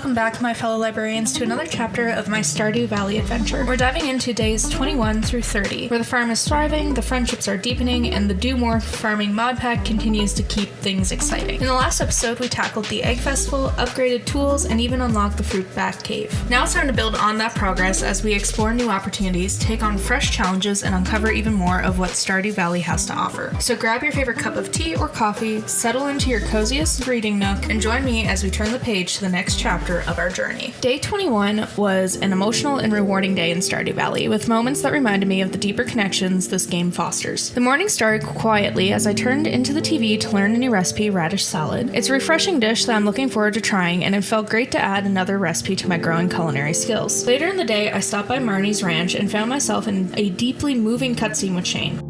welcome back, my fellow librarians, to another chapter of my Stardew Valley adventure. We're diving into days 21 through 30, where the farm is thriving, the friendships are deepening, and the Do More farming mod pack continues to keep things exciting. In the last episode, we tackled the Egg Festival, upgraded tools, and even unlocked the Fruit Bat Cave. Now it's time to build on that progress as we explore new opportunities, take on fresh challenges, and uncover even more of what Stardew Valley has to offer. So grab your favorite cup of tea or coffee, settle into your coziest reading nook, and join me as we turn the page to the next chapter of our journey. Day 21 was an emotional and rewarding day in Stardew Valley, with moments that reminded me of the deeper connections this game fosters. The morning started quietly as I turned into the TV to learn a new recipe, radish salad. It's a refreshing dish that I'm looking forward to trying, and it felt great to add another recipe to my growing culinary skills. Later in the day, I stopped by Marnie's ranch and found myself in a deeply moving cutscene with Shane.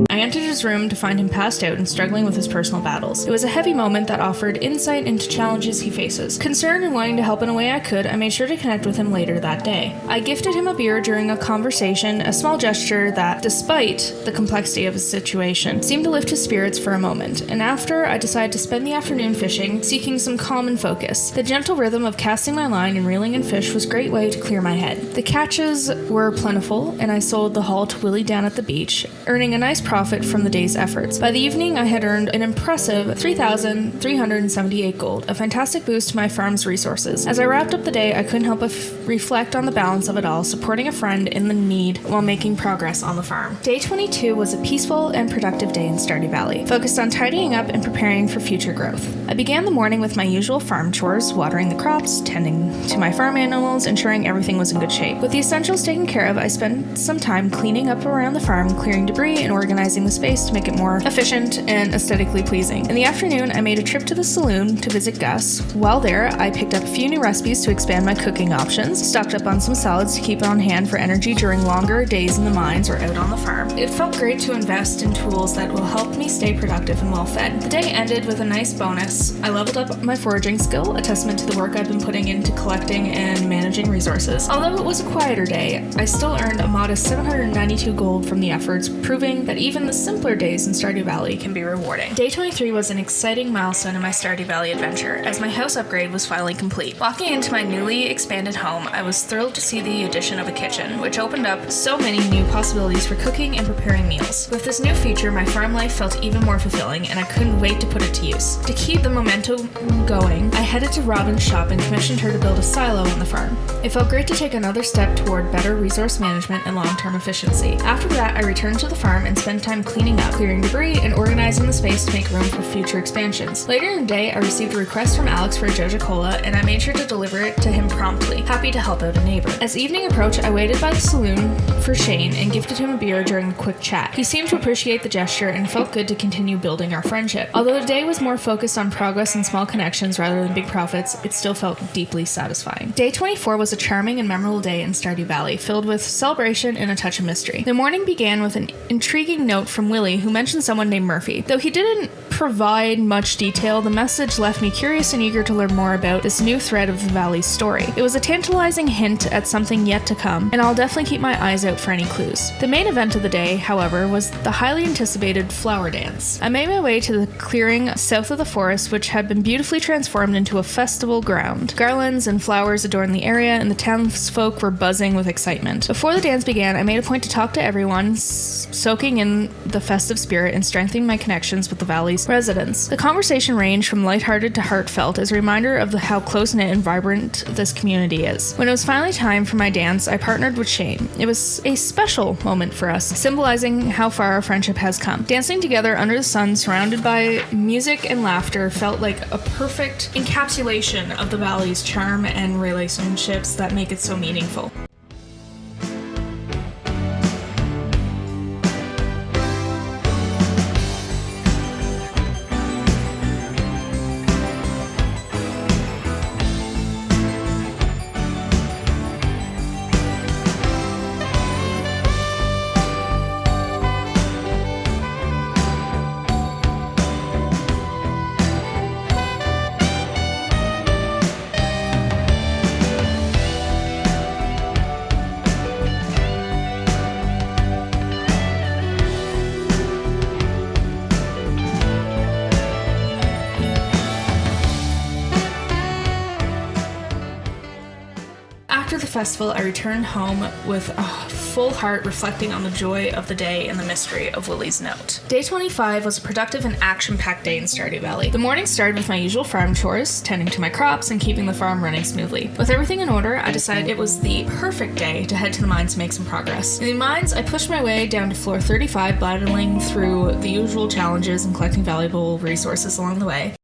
I entered his room to find him passed out and struggling with his personal battles. It was a heavy moment that offered insight into challenges he faces. Concerned and wanting to help in a way I could, I made sure to connect with him later that day. I gifted him a beer during a conversation, a small gesture that, despite the complexity of his situation, seemed to lift his spirits for a moment, and after, I decided to spend the afternoon fishing, seeking some calm and focus. The gentle rhythm of casting my line and reeling in fish was a great way to clear my head. The catches were plentiful, and I sold the haul to Willie down at the beach, earning a nice profit from the day's efforts. By the evening, I had earned an impressive 3,378 gold, a fantastic boost to my farm's resources. As I wrapped up the day, I couldn't help but reflect on the balance of it all, supporting a friend in the need while making progress on the farm. Day 22 was a peaceful and productive day in Stardew Valley, focused on tidying up and preparing for future growth. I began the morning with my usual farm chores, watering the crops, tending to my farm animals, ensuring everything was in good shape. With the essentials taken care of, I spent some time cleaning up around the farm, clearing debris, and organizing the space to make it more efficient and aesthetically pleasing. In the afternoon, I made a trip to the saloon to visit Gus. While there, I picked up a few new recipes to expand my cooking options, stocked up on some salads to keep on hand for energy during longer days in the mines or out on the farm. It felt great to invest in tools that will help me stay productive and well fed. The day ended with a nice bonus. I leveled up my foraging skill, a testament to the work I've been putting into collecting and managing resources. Although it was a quieter day, I still earned a modest 792 gold from the efforts, proving that even the simpler days in Stardew Valley can be rewarding. Day 23 was an exciting milestone in my Stardew Valley adventure, as my house upgrade was finally complete. Walking into my newly expanded home, I was thrilled to see the addition of a kitchen, which opened up so many new possibilities for cooking and preparing meals. With this new feature, my farm life felt even more fulfilling, and I couldn't wait to put it to use. To keep the momentum going, I headed to Robin's shop and commissioned her to build a silo on the farm. It felt great to take another step toward better resource management and long-term efficiency. After that, I returned to the farm and spent time cleaning up, clearing debris, and organizing the space to make room for future expansions. Later in the day, I received a request from Alex for a Joja Cola, and I made sure to deliver it to him promptly, happy to help out a neighbor. As evening approached, I waited by the saloon for Shane and gifted him a beer during a quick chat. He seemed to appreciate the gesture and felt good to continue building our friendship. Although the day was more focused on progress and small connections rather than big profits, it still felt deeply satisfying. Day 24 was a charming and memorable day in Stardew Valley, filled with celebration and a touch of mystery. The morning began with an intriguing note from Willie, who mentioned someone named Murphy. Though he didn't provide much detail, the message left me curious and eager to learn more about this new thread of the Valley's story. It was a tantalizing hint at something yet to come, and I'll definitely keep my eyes out for any clues. The main event of the day, however, was the highly anticipated flower dance. I made my way to the clearing south of the forest, which had been beautifully transformed into a festival ground. Garlands and flowers adorned the area, and the townsfolk were buzzing with excitement. Before the dance began, I made a point to talk to everyone, soaking in the festive spirit and strengthening my connections with the Valley's residents. The conversation ranged from lighthearted to heartfelt as a reminder of how close-knit and vibrant this community is. When it was finally time for my dance, I partnered with Shane. It was a special moment for us, symbolizing how far our friendship has come. Dancing together under the sun, surrounded by music and laughter, felt like a perfect encapsulation of the Valley's charm and relationships that make it so meaningful. festival, I returned home with a full heart, reflecting on the joy of the day and the mystery of Willie's note. Day 25 was a productive and action-packed day in Stardew Valley. The morning started with my usual farm chores, tending to my crops and keeping the farm running smoothly. With everything in order, I decided it was the perfect day to head to the mines to make some progress. In the mines, I pushed my way down to floor 35, battling through the usual challenges and collecting valuable resources along the way.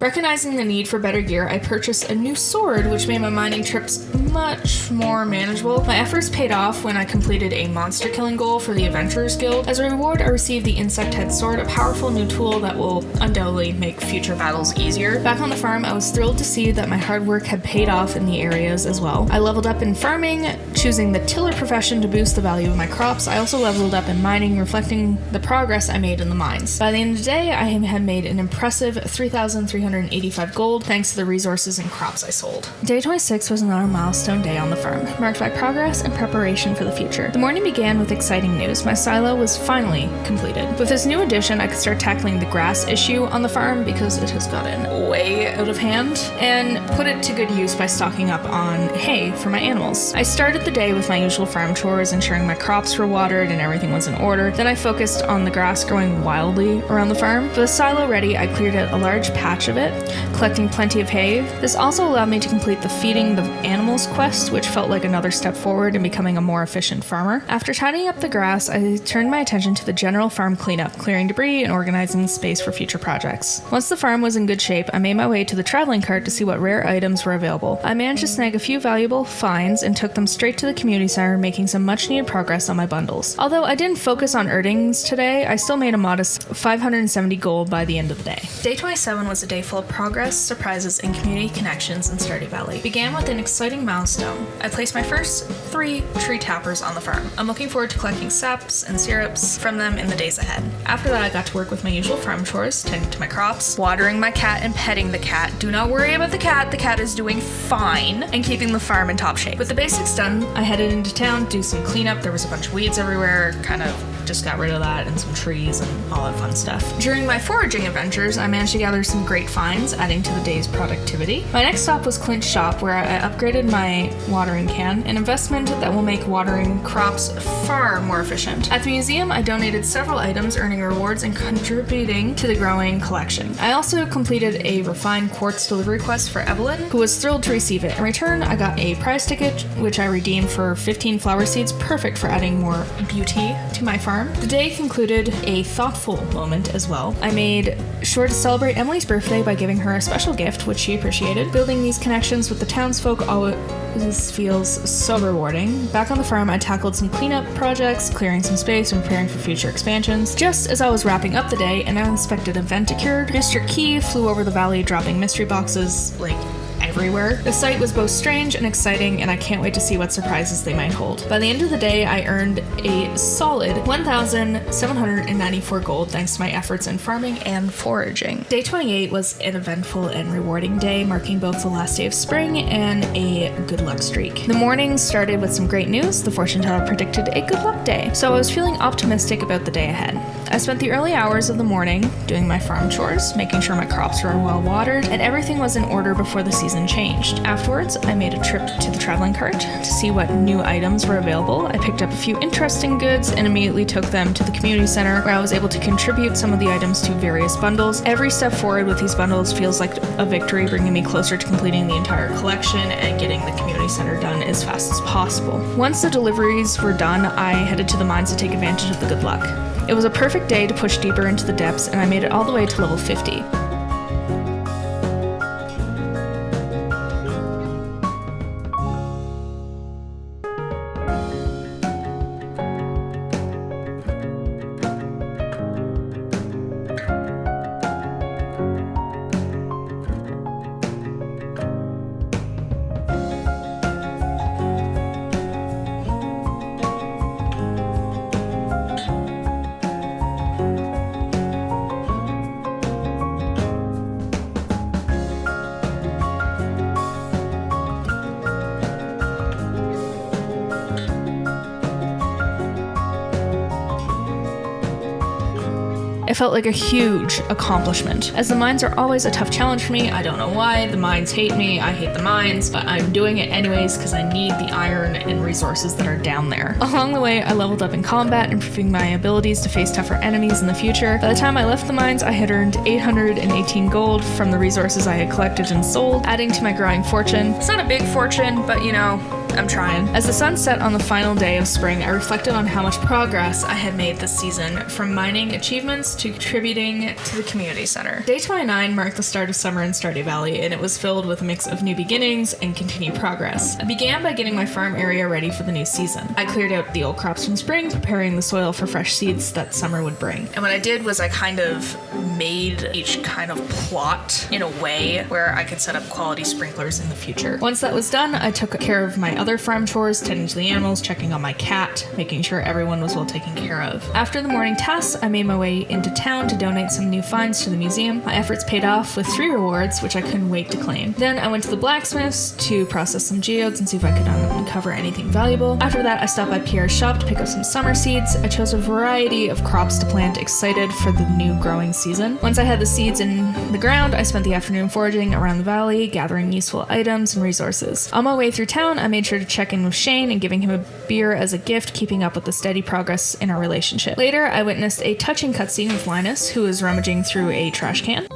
Recognizing the need for better gear, I purchased a new sword, which made my mining trips much more manageable. My efforts paid off when I completed a monster killing goal for the Adventurers Guild. As a reward, I received the Insect Head Sword, a powerful new tool that will undoubtedly make future battles easier. Back on the farm, I was thrilled to see that my hard work had paid off in the areas as well. I leveled up in farming, choosing the tiller profession to boost the value of my crops. I also leveled up in mining, reflecting the progress I made in the mines. By the end of the day, I had made an impressive 3,385 gold thanks to the resources and crops I sold. Day 26 was another milestone day on the farm, marked by progress and preparation for the future. The morning began with exciting news. My silo was finally completed. With this new addition, I could start tackling the grass issue on the farm because it has gotten way out of hand, and put it to good use by stocking up on hay for my animals. I started the day with my usual farm chores, ensuring my crops were watered and everything was in order. Then I focused on the grass growing wildly around the farm. With the silo ready, I cleared out a large patch of it, collecting plenty of hay. This also allowed me to complete the feeding the animals quest, which felt like another step forward in becoming a more efficient farmer. After tidying up the grass, I turned my attention to the general farm cleanup, clearing debris and organizing the space for future projects. Once the farm was in good shape, I made my way to the traveling cart to see what rare items were available. I managed to snag a few valuable finds and took them straight to the community center, making some much needed progress on my bundles. Although I didn't focus on earnings today, I still made a modest 570 gold by the end of the day. Day 27 was a day full of progress, surprises, and community connections in Stardew Valley. It began with an exciting milestone. I placed my first 3 tree tappers on the farm. I'm looking forward to collecting saps and syrups from them in the days ahead. After that, I got to work with my usual farm chores, tending to my crops, watering my cat, and petting the cat. Do not worry about the cat is doing fine, and keeping the farm in top shape. With the basics done, I headed into town to do some cleanup. There was a bunch of weeds everywhere, kind of just got rid of that, and some trees and all that fun stuff. During my foraging adventures, I managed to gather some great finds, adding to the day's productivity. My next stop was Clint's shop, where I upgraded my watering can, an investment that will make watering crops far more efficient. At the museum, I donated several items, earning rewards and contributing to the growing collection. I also completed a refined quartz delivery quest for Evelyn, who was thrilled to receive it. In return, I got a prize ticket, which I redeemed for 15 flower seeds, perfect for adding more beauty to my farm. The day concluded a thoughtful moment as well. I made sure to celebrate Emily's birthday by giving her a special gift, which she appreciated. Building these connections with the townsfolk always feels so rewarding. Back on the farm, I tackled some cleanup projects, clearing some space and preparing for future expansions. Just as I was wrapping up the day, an unexpected event occurred. Mr. Key flew over the valley, dropping mystery boxes everywhere. The sight was both strange and exciting, and I can't wait to see what surprises they might hold. By the end of the day, I earned a solid 1,794 gold thanks to my efforts in farming and foraging. Day 28 was an eventful and rewarding day, marking both the last day of spring and a good luck streak. The morning started with some great news. The fortune teller predicted a good luck day, so I was feeling optimistic about the day ahead. I spent the early hours of the morning doing my farm chores, making sure my crops were well watered, and everything was in order before the season changed. Afterwards, I made a trip to the traveling cart to see what new items were available. I picked up a few interesting goods and immediately took them to the community center, where I was able to contribute some of the items to various bundles. Every step forward with these bundles feels like a victory, bringing me closer to completing the entire collection and getting the community center done as fast as possible. Once the deliveries were done, I headed to the mines to take advantage of the good luck. It was a perfect day to push deeper into the depths, and I made it all the way to level 50. It felt like a huge accomplishment, as the mines are always a tough challenge for me. I don't know why. The mines hate me, I hate the mines, but I'm doing it anyways because I need the iron and resources that are down there. Along the way, I leveled up in combat, improving my abilities to face tougher enemies in the future. By the time I left the mines, I had earned 818 gold from the resources I had collected and sold, adding to my growing fortune. It's not a big fortune, but you know, I'm trying. As the sun set on the final day of spring, I reflected on how much progress I had made this season, from mining achievements to contributing to the community center. Day 29 marked the start of summer in Stardew Valley, and it was filled with a mix of new beginnings and continued progress. I began by getting my farm area ready for the new season. I cleared out the old crops from spring, preparing the soil for fresh seeds that summer would bring. And what I did was I kind of made each kind of plot in a way where I could set up quality sprinklers in the future. Once that was done, I took care of my other farm chores, tending to the animals, checking on my cat, making sure everyone was well taken care of. After the morning tasks, I made my way into town to donate some new finds to the museum. My efforts paid off with 3 rewards, which I couldn't wait to claim. Then I went to the blacksmith's to process some geodes and see if I could uncover anything valuable. After that, I stopped by Pierre's shop to pick up some summer seeds. I chose a variety of crops to plant, excited for the new growing season. Once I had the seeds in the ground, I spent the afternoon foraging around the valley, gathering useful items and resources. On my way through town, I made sure to check in with Shane and giving him a beer as a gift, keeping up with the steady progress in our relationship. Later, I witnessed a touching cutscene with Linus, who was rummaging through a trash can.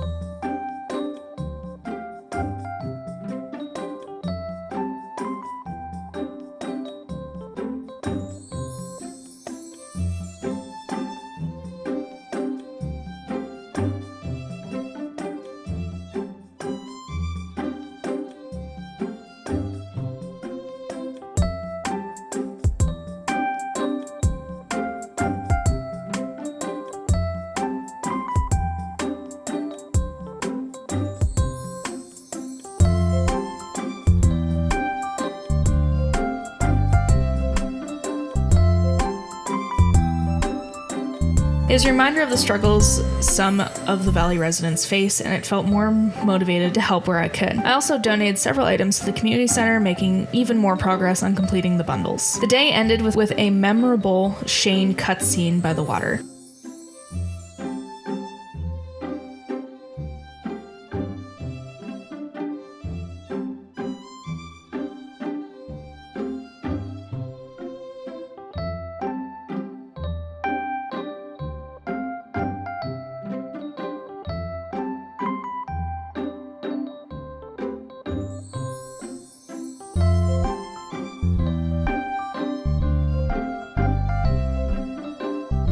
It was a reminder of the struggles some of the Valley residents face, and it felt more motivated to help where I could. I also donated several items to the community center, making even more progress on completing the bundles. The day ended with a memorable Shane cutscene by the water.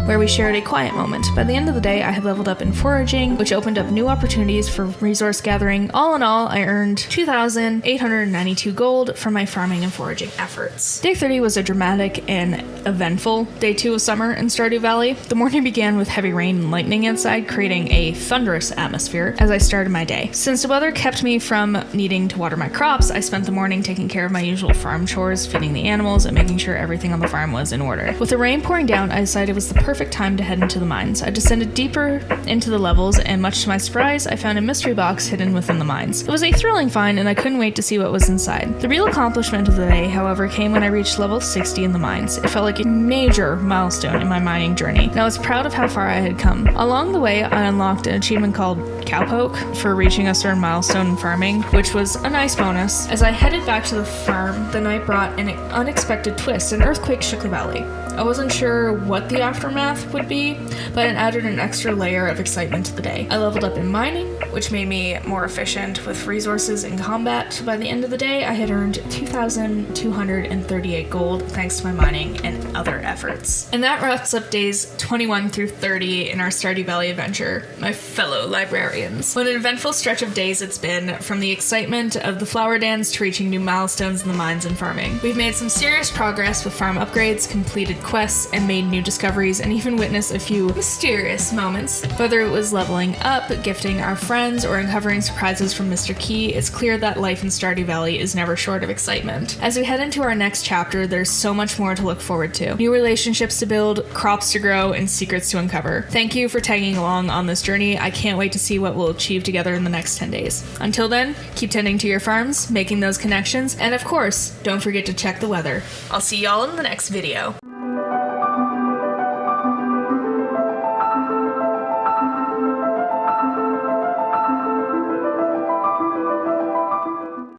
where we shared a quiet moment. By the end of the day, I had leveled up in foraging, which opened up new opportunities for resource gathering. All in all, I earned 2,892 gold from my farming and foraging efforts. Day 30 was a dramatic and eventful day 2 of summer in Stardew Valley. The morning began with heavy rain and lightning outside, creating a thunderous atmosphere as I started my day. Since the weather kept me from needing to water my crops, I spent the morning taking care of my usual farm chores, feeding the animals, and making sure everything on the farm was in order. With the rain pouring down, I decided it was the perfect perfect time to head into the mines. I descended deeper into the levels, and much to my surprise, I found a mystery box hidden within the mines. It was a thrilling find, and I couldn't wait to see what was inside. The real accomplishment of the day, however, came when I reached level 60 in the mines. It felt like a major milestone in my mining journey, and I was proud of how far I had come. Along the way, I unlocked an achievement called Cowpoke for reaching a certain milestone in farming, which was a nice bonus. As I headed back to the farm, the night brought an unexpected twist. An earthquake shook the valley. I wasn't sure what the aftermath would be, but it added an extra layer of excitement to the day. I leveled up in mining, which made me more efficient with resources in combat. By the end of the day, I had earned 2,238 gold thanks to my mining and other efforts. And that wraps up days 21 through 30 in our Stardew Valley adventure, my fellow librarians. What an eventful stretch of days it's been, from the excitement of the flower dance to reaching new milestones in the mines and farming. We've made some serious progress with farm upgrades, completed quests, and made new discoveries, and even witnessed a few mysterious moments. Whether it was leveling up, gifting our friends, or uncovering surprises from Mr. Key, it's clear that life in Stardew Valley is never short of excitement. As we head into our next chapter, there's so much more to look forward to. New relationships to build, crops to grow, and secrets to uncover. Thank you for tagging along on this journey. I can't wait to see what we'll achieve together in the next 10 days. Until then, keep tending to your farms, making those connections, and of course, don't forget to check the weather. I'll see y'all in the next video.